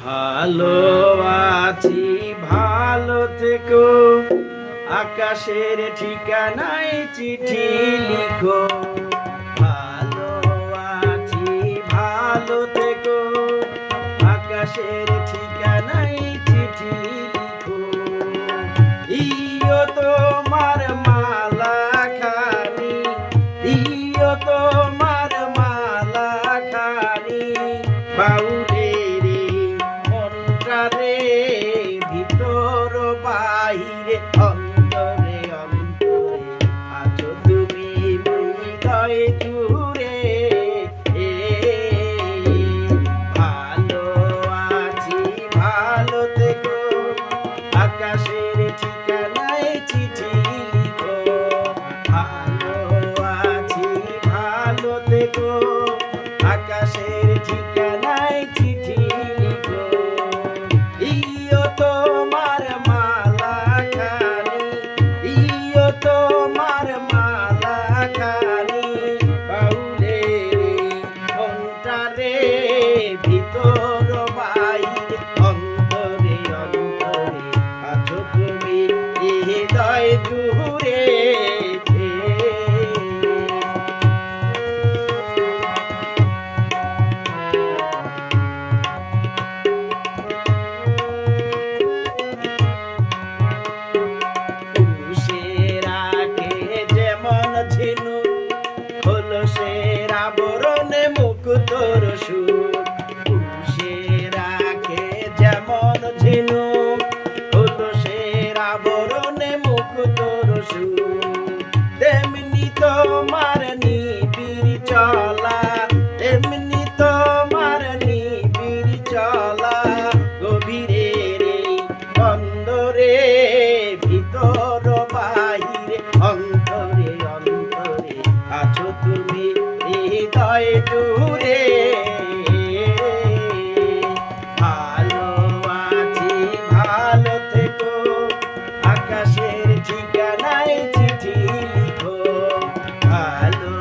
ভালো আছি ভালো থেকো, আকাশের ঠিকানায় চিঠি লিখো। ভালো আছি ভালো থেকো, আকাশের ঠিকানায় চিঠি লিখো। দিও তোমার মালা খানি, দিও তোমার মালা খানি, বাউলের মনটারে ভিতর বাহিরে অন্তরে অন্তরে আছো তুমি হৃদয় জুড়ে। ভালো আছি ভালো থেকো, আকাশের ঠিকানায় চিঠি লিখো। ভালো আছি ভালো থেকো, আকাশের ঠিকানায় চিঠি লিখো। দিও তোমার মালা খানি, দিও তোমার মালা খানি, বাউলের মনটারে ভিতর বাহিরে অন্তরে অন্তরে আছো তুমি হৃদয় জুড়ে। খোলসের আবরণে মুক্তোর সুখ, পুষে রাখে যেমন ঝিনুক, খোলসের আবরণে মুক্তোর সুখ। তেমনি তোমার নিবিড় চলা, তেমনি তোমার নিবিড় চলা, গভীরের বন্দরে ভিতর বাহিরে অন্তরে অন্তরে আছো তুমি হৃদয় জুড়ে। ভালো আছি ভালো থেকো, আকাশের ঠিকানায় চিঠি লিখো। ভালো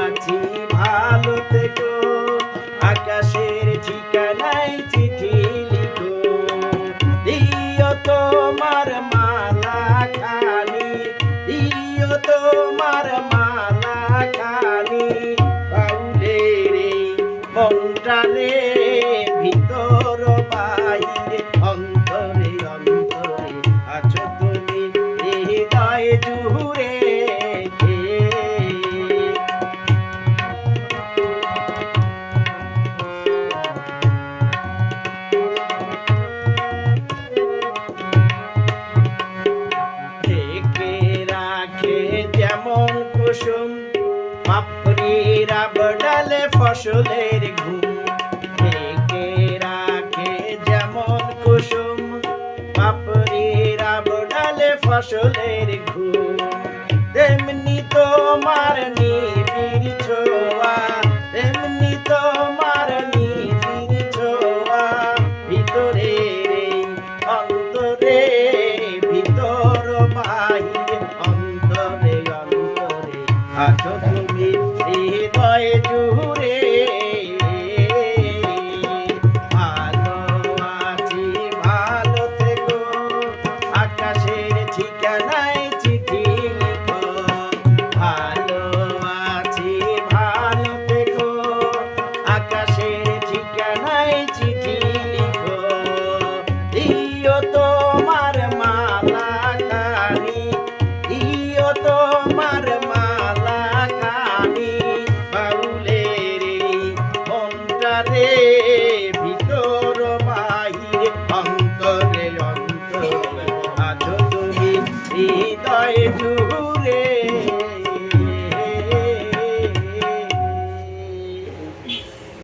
আছি ভালো থেকো, আকাশের ঠিকানায় চিঠি লিখো। দিও তোমার মালা খানি, দিও তোমার মালা খানি, বাউলের মনটারে ভিতর বাহিরে অন্তরে অন্তরে আছো তুমি হৃদয় জুড়ে। যেমন কুসুম পাপড়ির আবডালে ফসলের ঘুম, ঢেকে রাখে যেমন কুসুম পাপড়ির আবডালে ফসলের ঘুম। তেমনি তোমার নিবিড় ছোঁয়া, তেমনি তোমার নিবিড় ছোঁয়া, ভিতরে অন্তরে ভিতর বাহিরে অন্তরে অন্তরে আছো তুমি হৃদয় জুড়ে। ভালো আছি ভালো থেকো, আকাশের ঠিকানায় চিঠি লিখো। ভালো আছি ভালো থেকো, আকাশের ঠিকানায় চিঠি লিখো। দিও তোমার মালা খানি, দিও তোমার মালা খানি, বাউলের মনটারে ভিতর বাহিরে অন্তরে অন্তরে আছো তুমি হৃদয় জুড়ে।